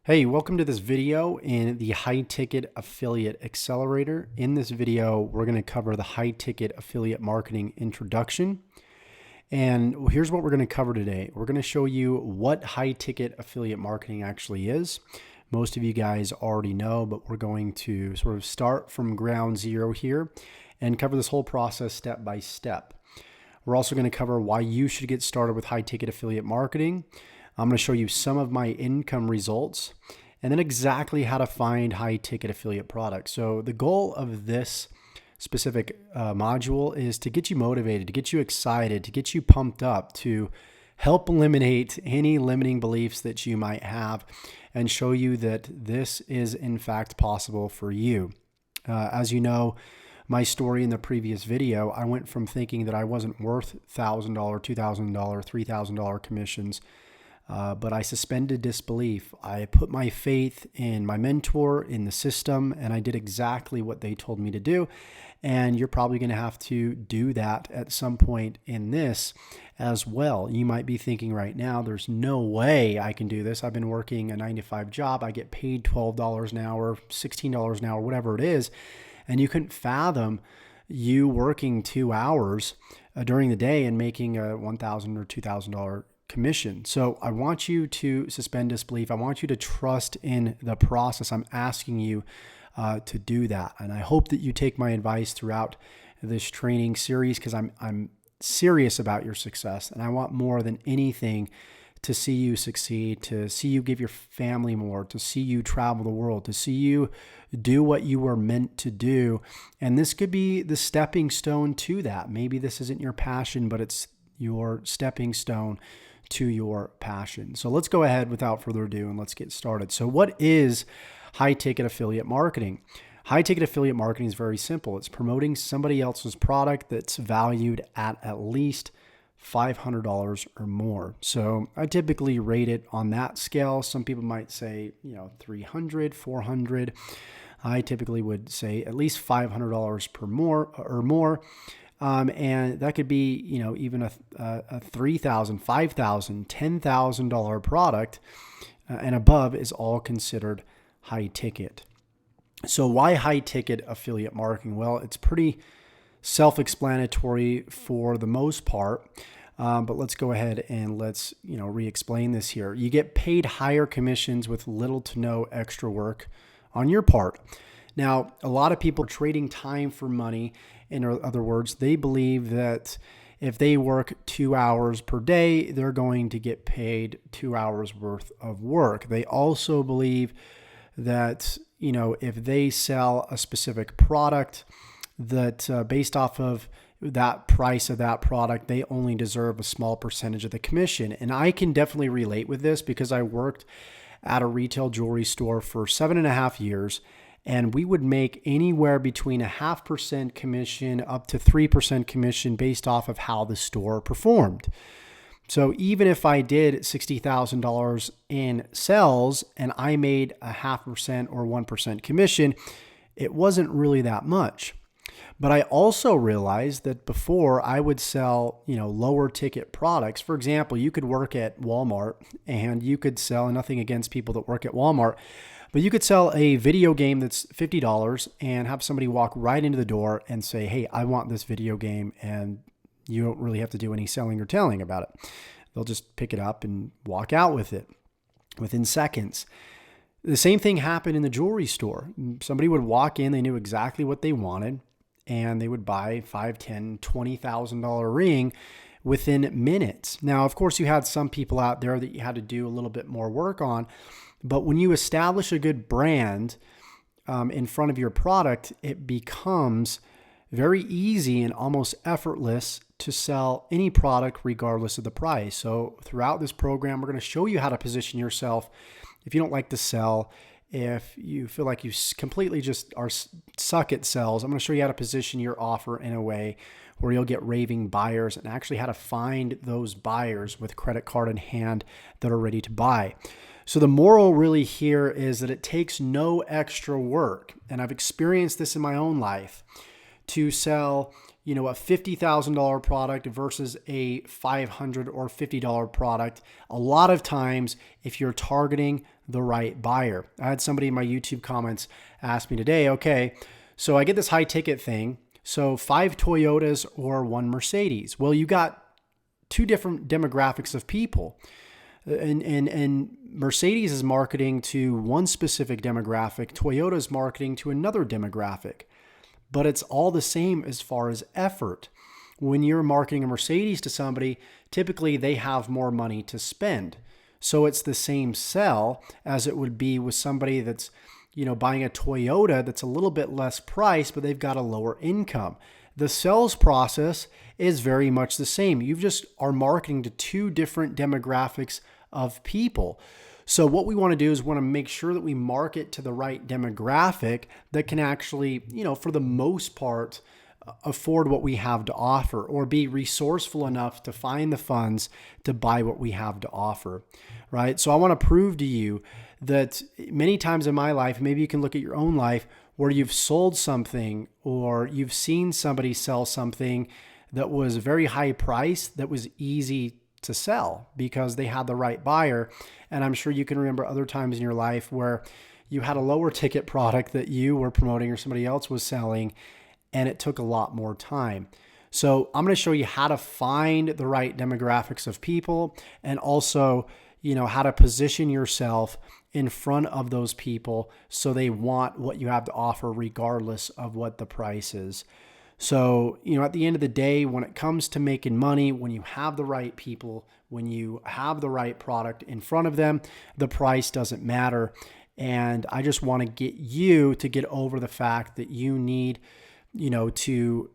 Hey, welcome to this video in the High Ticket Affiliate Accelerator. In this video, we're going to cover the High Ticket Affiliate Marketing Introduction. And here's what we're going to cover today. We're going to show you what High Ticket Affiliate Marketing actually is. Most of you guys already know, but we're going to sort of start from ground zero here and cover this whole process step by step. We're also going to cover why you should get started with High Ticket Affiliate Marketing. I'm going to show you some of my income results and then exactly how to find high ticket affiliate products. So the goal of this specific module is to get you motivated, to get you excited, to get you pumped up, to help eliminate any limiting beliefs that you might have and show you that this is in fact possible for you. As you know, my story in the previous video, I went from thinking that I wasn't worth $1,000, $2,000, $3,000 commissions, but I suspended disbelief. I put my faith in my mentor, in the system, and I did exactly what they told me to do. And you're probably going to have to do that at some point in this as well. You might be thinking right now, there's no way I can do this. I've been working a 9-to-5 job. I get paid $12 an hour, $16 an hour, whatever it is. And you couldn't fathom you working 2 hours during the day and making a $1,000 or $2,000 commission. So I want you to suspend disbelief. I want you to trust in the process. I'm asking you to do that. And I hope that you take my advice throughout this training series because I'm serious about your success. And I want more than anything to see you succeed, to see you give your family more, to see you travel the world, to see you do what you were meant to do. And this could be the stepping stone to that. Maybe this isn't your passion, but it's your stepping stone to your passion. So let's go ahead without further ado and let's get started. So what is high ticket affiliate marketing? High ticket affiliate marketing is very simple. It's promoting somebody else's product that's valued at least $500 or more. So I typically rate it on that scale. Some people might say, 300, 400. I typically would say at least $500 per more or more. And that could be, even a $3,000, $5,000, $10,000 product and above is all considered high ticket. So why high ticket affiliate marketing? Well, it's pretty self-explanatory for the most part. But let's go ahead and let's, re-explain this here. You get paid higher commissions with little to no extra work on your part. Now, a lot of people are trading time for money. In other words, they believe that if they work 2 hours per day, they're going to get paid 2 hours worth of work. They also believe that, if they sell a specific product, that based off of that price of that product, they only deserve a small percentage of the commission. And I can definitely relate with this because I worked at a retail jewelry store for 7.5 years. And we would make anywhere between 0.5% commission up to 3% commission based off of how the store performed. So even if I did $60,000 in sales and I made 0.5% or 1% commission, it wasn't really that much. But I also realized that before I would sell, lower ticket products. For example, you could work at Walmart and you could sell, nothing against people that work at Walmart, but you could sell a video game that's $50 and have somebody walk right into the door and say, hey, I want this video game. And you don't really have to do any selling or telling about it. They'll just pick it up and walk out with it within seconds. The same thing happened in the jewelry store. Somebody would walk in, they knew exactly what they wanted, and they would buy $5,000, $10,000, $20,000 ring within minutes. Now, of course, you had some people out there that you had to do a little bit more work on. But when you establish a good brand in front of your product, it becomes very easy and almost effortless to sell any product regardless of the price. So throughout this program, we're going to show you how to position yourself if you don't like to sell. If you feel like you completely just suck at sales, I'm going to show you how to position your offer in a way where you'll get raving buyers and actually how to find those buyers with credit card in hand that are ready to buy. So the moral really here is that it takes no extra work. And I've experienced this in my own life to sell, a $50,000 product versus a $500 or $50 product. A lot of times, if you're targeting the right buyer. I had somebody in my YouTube comments ask me today, okay, so I get this high ticket thing. So 5 Toyotas or 1 Mercedes. Well, you got 2 different demographics of people. And Mercedes is marketing to one specific demographic. Toyota is marketing to another demographic. But it's all the same as far as effort. When you're marketing a Mercedes to somebody, typically they have more money to spend. So it's the same sell as it would be with somebody that's, buying a Toyota that's a little bit less price, but they've got a lower income. The sales process is very much the same. You just are marketing to 2 different demographics of people. So what we want to do is want to make sure that we market to the right demographic that can actually, for the most part, afford what we have to offer or be resourceful enough to find the funds to buy what we have to offer, right? So I want to prove to you that many times in my life, maybe you can look at your own life where you've sold something or you've seen somebody sell something that was very high price that was easy to sell because they had the right buyer. And I'm sure you can remember other times in your life where you had a lower ticket product that you were promoting or somebody else was selling, and it took a lot more time. So I'm going to show you how to find the right demographics of people and also, how to position yourself in front of those people so they want what you have to offer regardless of what the price is. So, at the end of the day, when it comes to making money, when you have the right people, when you have the right product in front of them, the price doesn't matter. And I just want to get you to get over the fact that you need, to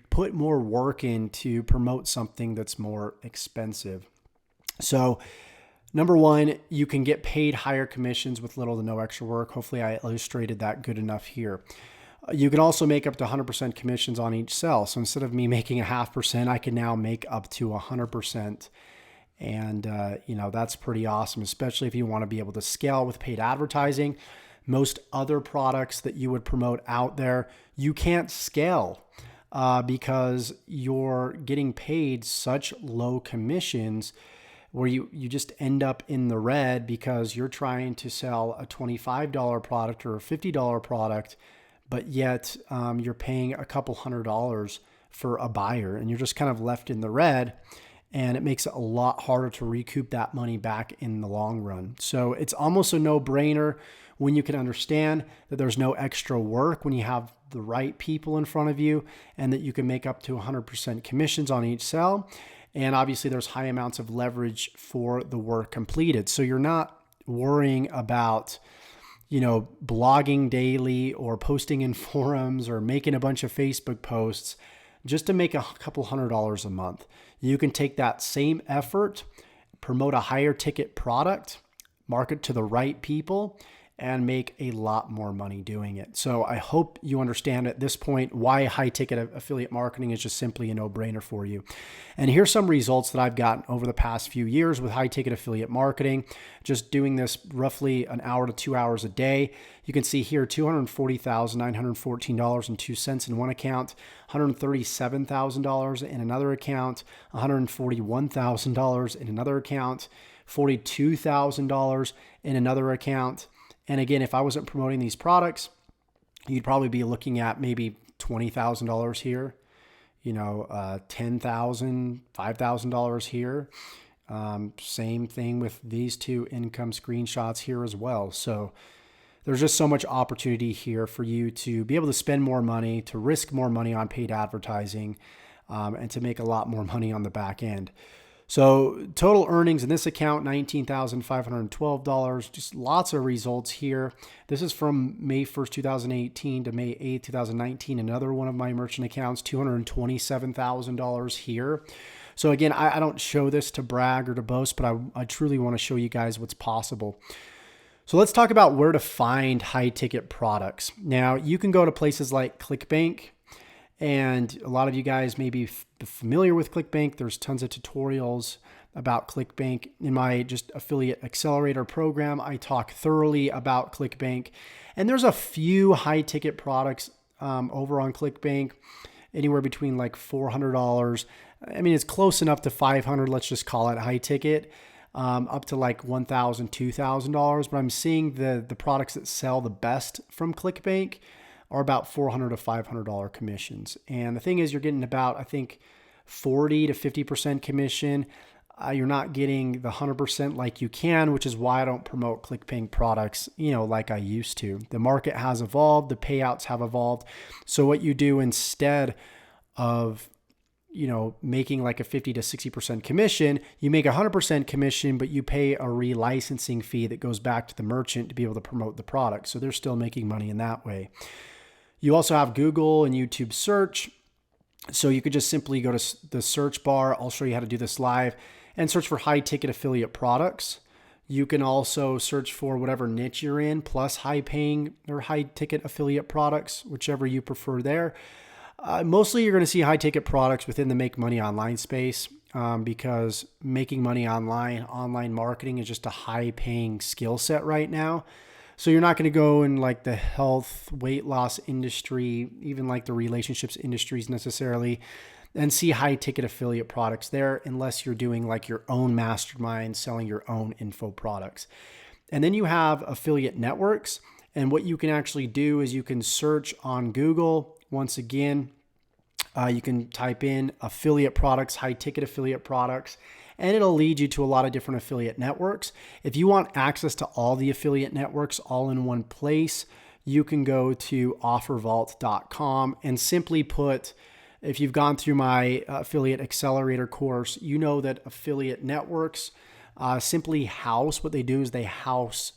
put more work in to promote something that's more expensive. So, number 1, you can get paid higher commissions with little to no extra work. Hopefully I illustrated that good enough here. You can also make up to 100% commissions on each sell. So instead of me making 0.5%, I can now make up to 100%. And, that's pretty awesome, especially if you want to be able to scale with paid advertising. Most other products that you would promote out there, you can't scale because you're getting paid such low commissions where you just end up in the red because you're trying to sell a $25 product or a $50 product, but yet you're paying a couple $100s for a buyer and you're just kind of left in the red, and it makes it a lot harder to recoup that money back in the long run. So it's almost a no-brainer when you can understand that there's no extra work when you have the right people in front of you and that you can make up to 100% commissions on each sell. And obviously there's high amounts of leverage for the work completed. So you're not worrying about, blogging daily or posting in forums or making a bunch of Facebook posts just to make a couple $100s a month. You can take that same effort, promote a higher ticket product, market to the right people, and make a lot more money doing it. So I hope you understand at this point why high ticket affiliate marketing is just simply a no-brainer for you. And here's some results that I've gotten over the past few years with high ticket affiliate marketing, just doing this roughly an hour to 2 hours a day. You can see here $240,914.02 in one account, $137,000 in another account, $141,000 in another account, $42,000 in another account. And again, if I wasn't promoting these products, you'd probably be looking at maybe $20,000 here, $10,000, $5,000 here. Same thing with these 2 income screenshots here as well. So there's just so much opportunity here for you to be able to spend more money, to risk more money on paid advertising, and to make a lot more money on the back end. So total earnings in this account, $19,512, just lots of results here. This is from May 1st, 2018 to May 8th, 2019. Another one of my merchant accounts, $227,000 here. So again, I don't show this to brag or to boast, but I truly want to show you guys what's possible. So let's talk about where to find high ticket products. Now you can go to places like ClickBank. And a lot of you guys may be familiar with ClickBank. There's tons of tutorials about ClickBank. In my just affiliate accelerator program, I talk thoroughly about ClickBank. And there's a few high ticket products over on ClickBank. anywhere between like $400. I mean, it's close enough to 500. Let's just call it high ticket, up to like $1,000, $2,000. But I'm seeing the products that sell the best from ClickBank are about $400 to $500 commissions. And the thing is, you're getting about, I think, 40 to 50% commission. You're not getting the 100% like you can, which is why I don't promote ClickBank products, like I used to. The market has evolved, the payouts have evolved. So what you do instead of, making like a 50 to 60% commission, you make 100% commission, but you pay a relicensing fee that goes back to the merchant to be able to promote the product. So they're still making money in that way. You also have Google and YouTube search. So you could just simply go to the search bar. I'll show you how to do this live, and search for high ticket affiliate products. You can also search for whatever niche you're in, plus high paying or high ticket affiliate products, whichever you prefer there. Mostly you're going to see high ticket products within the Make Money Online space, because making money online marketing is just a high paying skill set right now. So you're not going to go in like the health, weight loss industry, even like the relationships industries necessarily, and see high ticket affiliate products there unless you're doing like your own mastermind, selling your own info products. And then you have affiliate networks. And what you can actually do is you can search on Google. Once again, you can type in affiliate products, high ticket affiliate products, and it'll lead you to a lot of different affiliate networks. If you want access to all the affiliate networks all in one place, you can go to offervault.com and simply put, if you've gone through my affiliate accelerator course, you know that affiliate networks simply house, what they do is they house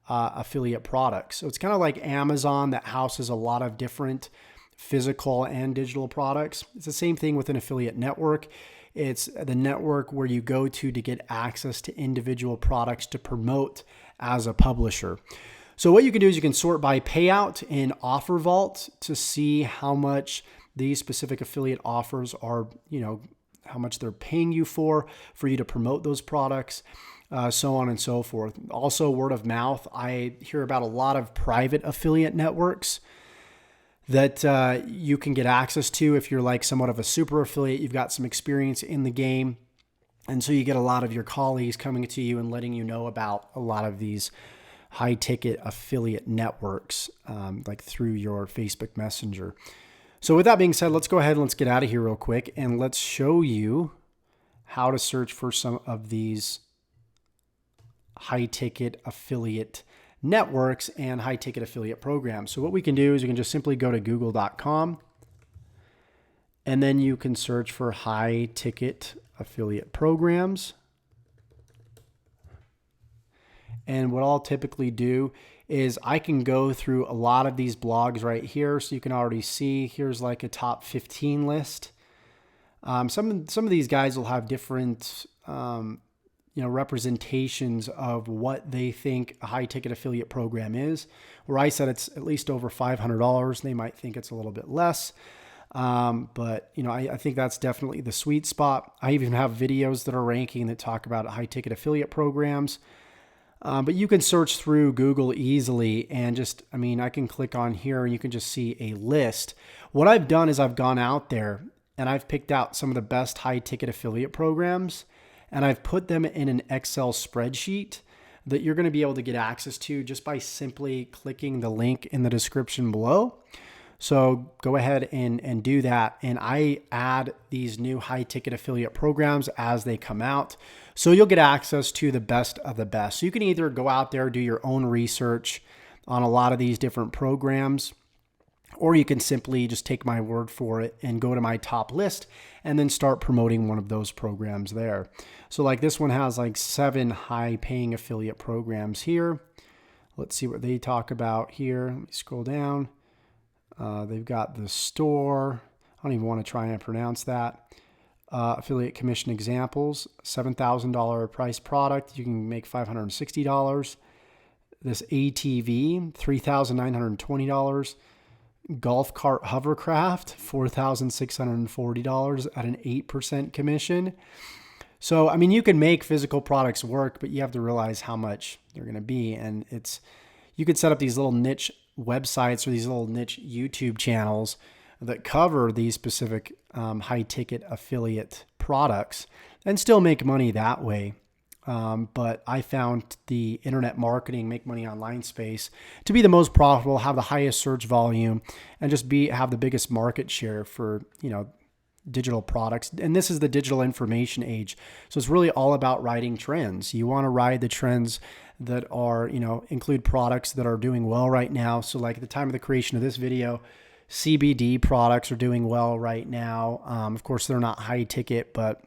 affiliate products. So it's kind of like Amazon that houses a lot of different physical and digital products. It's the same thing with an affiliate network. It's the network where you go to get access to individual products to promote as a publisher. So what you can do is you can sort by payout in OfferVault to see how much these specific affiliate offers are, how much they're paying you for you to promote those products, so on and so forth. Also, word of mouth. I hear about a lot of private affiliate networks that you can get access to if you're like somewhat of a super affiliate, you've got some experience in the game. And so you get a lot of your colleagues coming to you and letting you know about a lot of these high ticket affiliate networks, like through your Facebook Messenger. So with that being said, let's go ahead and let's get out of here real quick and let's show you how to search for some of these high ticket affiliate networks and high ticket affiliate programs. So what we can do is we can just simply go to google.com and then you can search for high ticket affiliate programs. And what I'll typically do is I can go through a lot of these blogs right here. So you can already see here's like a top 15 list. Some of these guys will have different representations of what they think a high ticket affiliate program is. Where I said it's at least over $500, they might think it's a little bit less. But I think that's definitely the sweet spot. I even have videos that are ranking that talk about high ticket affiliate programs. But you can search through Google easily and I can click on here and you can just see a list. What I've done is I've gone out there and I've picked out some of the best high ticket affiliate programs and I've put them in an Excel spreadsheet that you're going to be able to get access to just by simply clicking the link in the description below. So go ahead and do that. And I add these new high ticket affiliate programs as they come out. So you'll get access to the best of the best. So you can either go out there, do your own research on a lot of these different programs, or you can simply just take my word for it and go to my top list and then start promoting one of those programs there. So like this one has like 7 high paying affiliate programs here. Let's see what they talk about here. Let me scroll down. They've got the store. I don't even want to try and pronounce that. Affiliate commission examples, $7,000 price product. You can make $560. This ATV, $3,920. Golf cart hovercraft, $4,640 at an 8% commission. So, you can make physical products work, but you have to realize how much they're going to be. And you could set up these little niche websites or these little niche YouTube channels that cover these specific high ticket affiliate products and still make money that way. But I found the internet marketing, make money online space to be the most profitable, have the highest search volume, and just have the biggest market share for, digital products. And this is the digital information age. So it's really all about riding trends. You want to ride the trends that are, include products that are doing well right now. So like at the time of the creation of this video, CBD products are doing well right now. Of course, they're not high ticket, but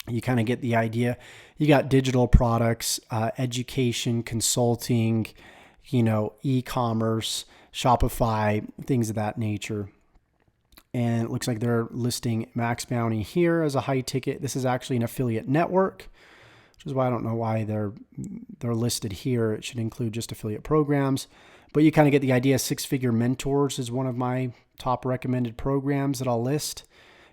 you kind of get the idea. You got digital products, education, consulting, e-commerce, Shopify, things of that nature. And it looks like they're listing Max Bounty here as a high ticket. This is actually an affiliate network, which is why I don't know why they're listed here. It should include just affiliate programs. But you kind of get the idea. Six Figure Mentors is one of my top recommended programs that I'll list.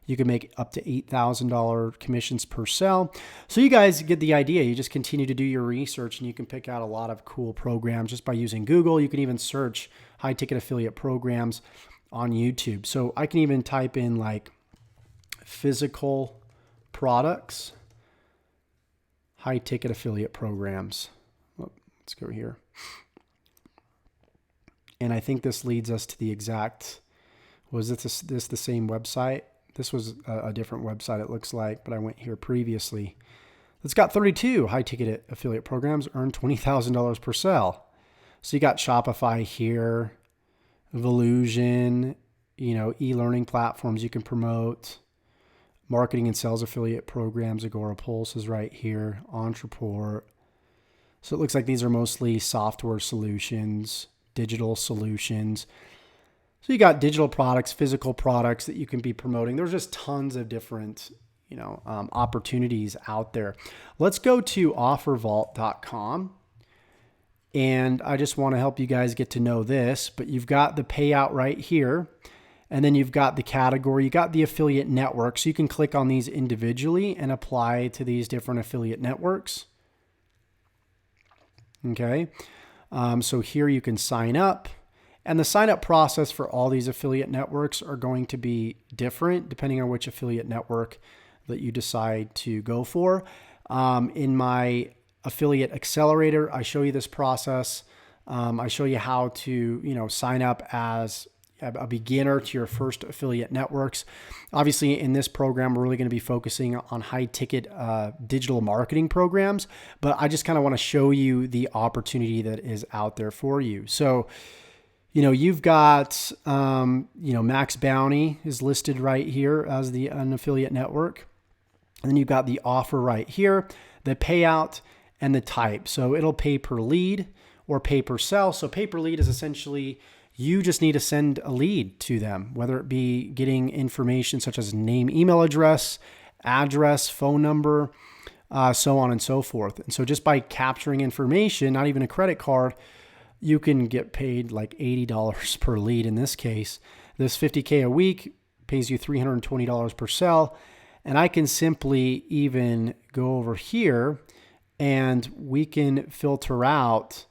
You can make up to $8,000 commissions per sell. So you guys get the idea. You just continue to do your research and you can pick out a lot of cool programs just by using Google. You can even search high ticket affiliate programs on YouTube. So I can even type in like physical products, high ticket affiliate programs. Oh, let's go here. And I think this leads us to the exact, was this the same website? This was a different website, it looks like, but I went here previously. It's got 32 high ticket affiliate programs, earn $20,000 per sell. So you got Shopify here, Volusion, e-learning platforms you can promote, marketing and sales affiliate programs. Agorapulse is right here, Entreport. So it looks like these are mostly software solutions, digital solutions. So you got digital products, physical products that you can be promoting. There's just tons of different, opportunities out there. Let's go to offervault.com. And I just want to help you guys get to know this, but you've got the payout right here. And then you've got the category, you got the affiliate network. So you can click on these individually and apply to these different affiliate networks. Okay. So here you can sign up. And the sign up process for all these affiliate networks are going to be different depending on which affiliate network that you decide to go for. In my affiliate accelerator, I show you this process. I show you how to, sign up as a beginner to your first affiliate networks. Obviously, in this program, we're really going to be focusing on high ticket digital marketing programs, but I just kind of want to show you the opportunity that is out there for you. So, you've got, Max Bounty is listed right here as an affiliate network. And then you've got the offer right here, the payout, and the type. So it'll pay per lead or pay per sell. So pay per lead is essentially you just need to send a lead to them, whether it be getting information such as name, email address, phone number, so on and so forth. And so just by capturing information, not even a credit card, you can get paid like $80 per lead in this case. This $50K a week pays you $320 per sell. And I can simply even go over here and we can filter out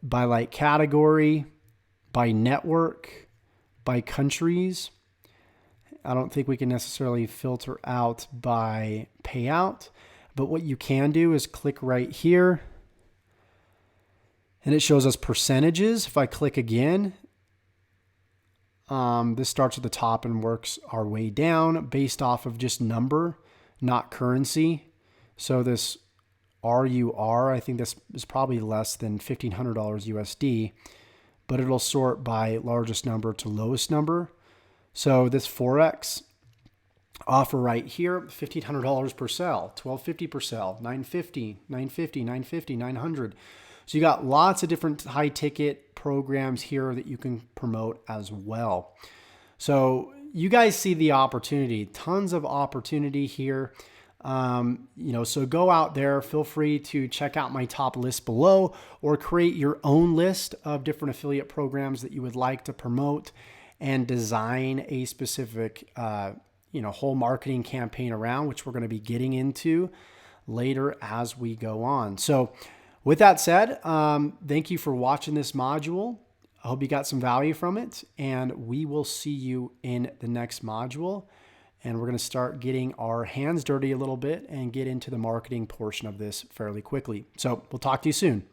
by like category, by network, by countries. I don't think we can necessarily filter out by payout, but what you can do is click right here and it shows us percentages. If I click again, this starts at the top and works our way down based off of just number, not currency. So this RUR, I think this is probably less than $1,500 USD, but it'll sort by largest number to lowest number. So this Forex offer right here, $1,500 per sell, $1,250 per sell, $950, $950, $950, $900. So you got lots of different high ticket programs here that you can promote as well. So you guys see the opportunity, tons of opportunity here. So go out there, feel free to check out my top list below or create your own list of different affiliate programs that you would like to promote and design a specific, whole marketing campaign around, which we're going to be getting into later as we go on. So with that said, thank you for watching this module. I hope you got some value from it, and we will see you in the next module. And we're going to start getting our hands dirty a little bit and get into the marketing portion of this fairly quickly. So we'll talk to you soon.